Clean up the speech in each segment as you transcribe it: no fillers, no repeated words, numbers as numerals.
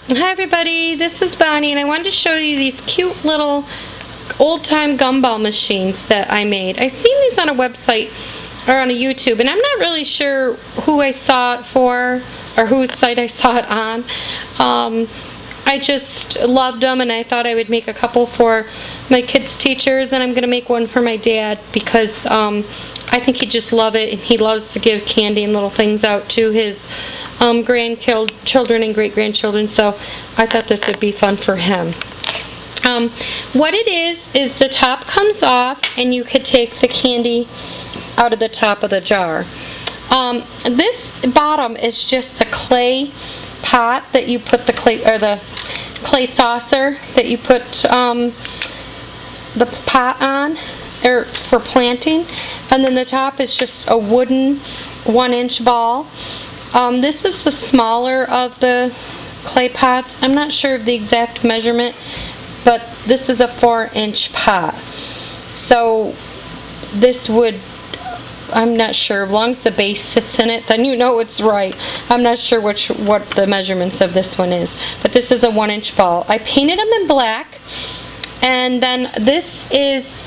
Hi everybody, this is Bonnie and I wanted to show you these cute little old-time gumball machines that I made. I seen these on a website or on a YouTube and I'm not really sure who I saw it for or whose site I saw it on. I just loved them and I thought I would make a couple for my kids' teachers, and I'm going to make one for my dad because I think he'd just love it, and he loves to give candy and little things out to his grandchildren and great-grandchildren, so I thought this would be fun for him. What it is the top comes off and you could take the candy out of the top of the jar. This bottom is just a clay pot that you put the clay saucer that you put the pot on or for planting, and then the top is just a wooden 1-inch ball. This is the smaller of the clay pots. I'm not sure of the exact measurement, but this is a 4-inch pot. So this would, I'm not sure, as long as the base sits in it, then you know it's right. I'm not sure what the measurements of this one is, but this is a 1-inch ball. I painted them in black, and then this is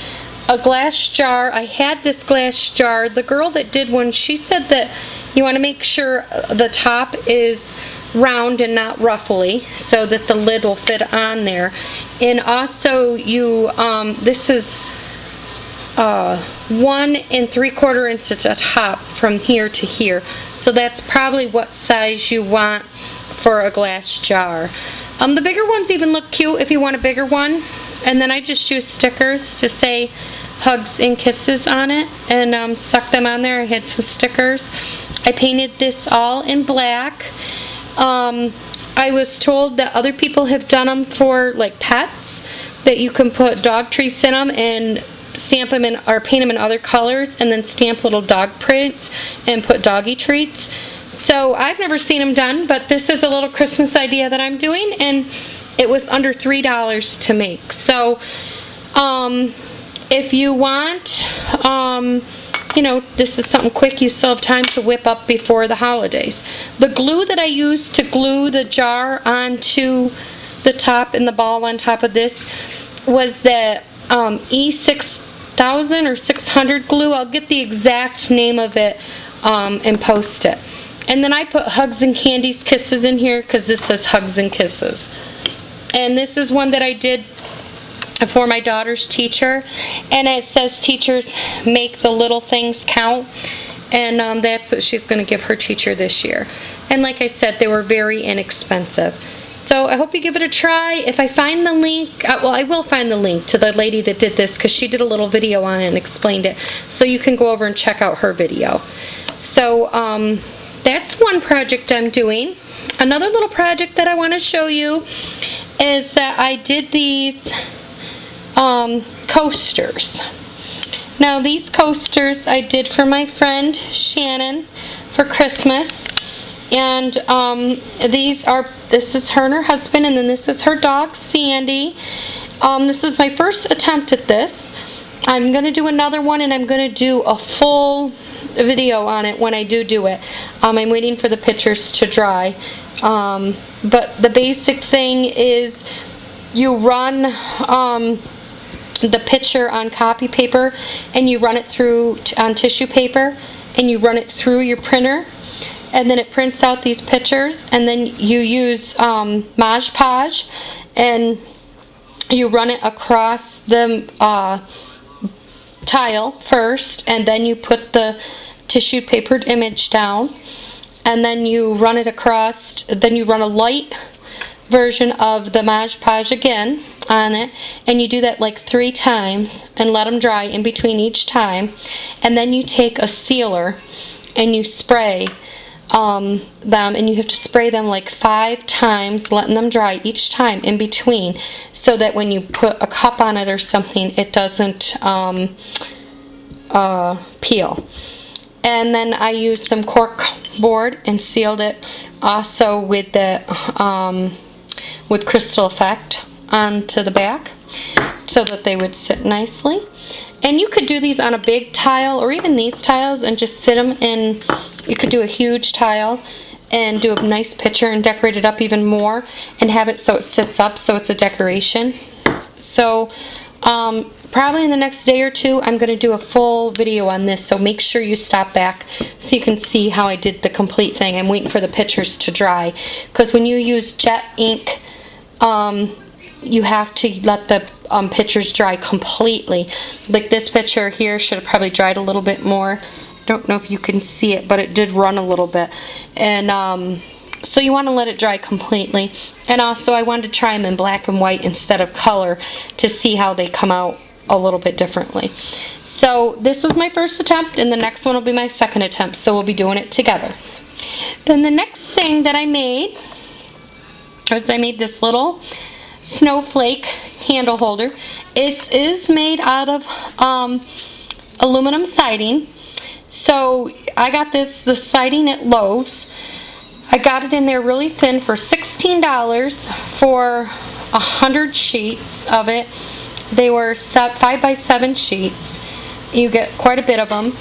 a glass jar. I had this glass jar. The girl that did one, she said that you want to make sure the top is round and not ruffly so that the lid will fit on there. And also you, this is 1 3/4 inch at the top from here to here. So that's probably what size you want for a glass jar. The bigger ones even look cute if you want a bigger one. And then I just used stickers to say hugs and kisses on it and stuck them on there. I had some stickers. I painted this all in black. I was told that other people have done them for like pets, that you can put dog treats in them and stamp them in or paint them in other colors and then stamp little dog prints and put doggy treats. So I've never seen them done, but this is a little Christmas idea that I'm doing, and it was under $3 to make. So if you want, you know, this is something quick, you still have time to whip up before the holidays. The glue that I used to glue the jar onto the top and the ball on top of this was the E6000 or 600 glue. I'll get the exact name of it and post it. And then I put hugs and candies kisses in here because this says hugs and kisses. And this is one that I did for my daughter's teacher, and it says teachers make the little things count, and that's what she's going to give her teacher this year. And like I said, they were very inexpensive. So I hope you give it a try. If I find the link, well, I will find the link to the lady that did this because she did a little video on it and explained it, so you can go over and check out her video. So that's one project I'm doing. Another little project that I want to show you is that I did these coasters. Now these coasters I did for my friend Shannon for Christmas, and this is her and her husband, and then this is her dog Sandy. This is my first attempt at this. I'm going to do another one, and I'm going to do a full video on it when I do it. I'm waiting for the pictures to dry, but the basic thing is you run the picture on copy paper, and you run it through on tissue paper, and you run it through your printer, and then it prints out these pictures, and then you use Mod Podge, and you run it across the tile first, and then you put the tissue papered image down, and then you run it across, then you run a light version of the Mod Podge again on it, and you do that like 3 times and let them dry in between each time, and then you take a sealer and you spray them, and you have to spray them like 5 times, letting them dry each time in between, so that when you put a cup on it or something, it doesn't peel. And then I used some cork board and sealed it also with the with Crystal Effect onto the back so that they would sit nicely. And you could do these on a big tile or even these tiles and just sit them in. You could do a huge tile and do a nice picture and decorate it up even more and have it so it sits up so it's a decoration. So probably in the next day or two I'm going to do a full video on this, so make sure you stop back so you can see how I did the complete thing. I'm waiting for the pictures to dry, because when you use jet ink, you have to let the pictures dry completely. Like this picture here should have probably dried a little bit more. I don't know if you can see it, but it did run a little bit. And so you want to let it dry completely. And also I wanted to try them in black and white instead of color to see how they come out a little bit differently. So this was my first attempt, and the next one will be my second attempt, so we'll be doing it together. Then the next thing that I made was I made this little snowflake handle holder. It is made out of aluminum siding. So I got the siding at Lowe's. I got it in there really thin for $16 for 100 sheets of it. They were 5x7 sheets. You get quite a bit of them.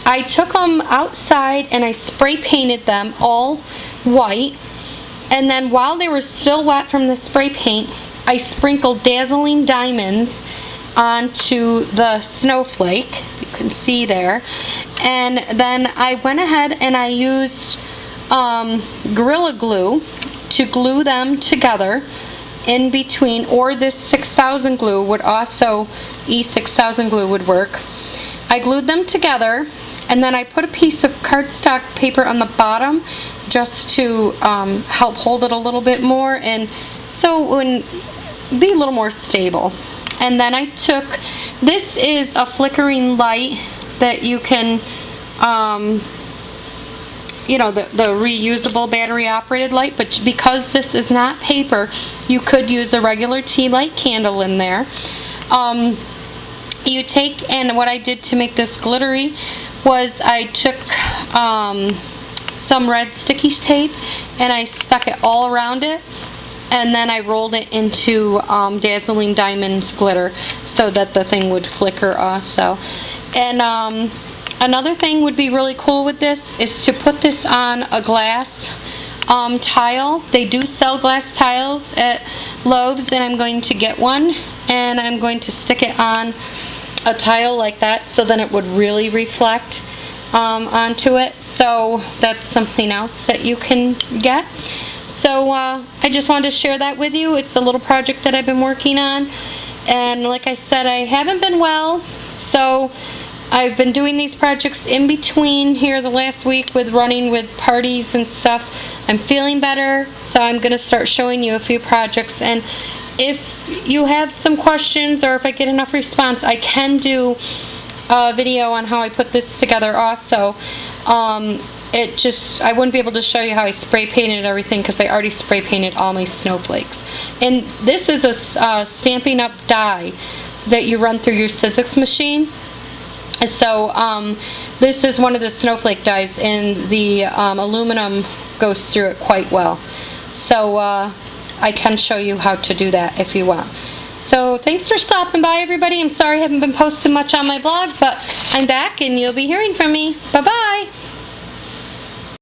I took them outside and I spray painted them all white. And then while they were still wet from the spray paint, I sprinkled dazzling diamonds onto the snowflake. You can see there. And then I went ahead and I used Gorilla Glue to glue them together in between, or this 6000 glue would also, E6000 glue would work. I glued them together, and then I put a piece of cardstock paper on the bottom just to help hold it a little bit more, and so it would be a little more stable. And then I took, this is a flickering light that you can you know, the reusable battery operated light, but because this is not paper, you could use a regular tea light candle in there. You take, and what I did to make this glittery was I took some red sticky tape and I stuck it all around it, and then I rolled it into Dazzling Diamonds glitter so that the thing would flicker also. And another thing would be really cool with this is to put this on a glass tile. They do sell glass tiles at Lowe's, and I'm going to get one, and I'm going to stick it on a tile like that so then it would really reflect onto it. So that's something else that you can get. So I just wanted to share that with you. It's a little project that I've been working on, and like I said, I haven't been well, so I've been doing these projects in between here the last week with running with parties and stuff. I'm feeling better, so I'm going to start showing you a few projects. And if you have some questions, or if I get enough response, I can do a video on how I put this together also. I wouldn't be able to show you how I spray painted everything because I already spray painted all my snowflakes. And this is a Stampin' Up! Die that you run through your Sizzix machine. So this is one of the snowflake dies, and the aluminum goes through it quite well. So I can show you how to do that if you want. So thanks for stopping by, everybody. I'm sorry I haven't been posting much on my blog, but I'm back and you'll be hearing from me. Bye-bye.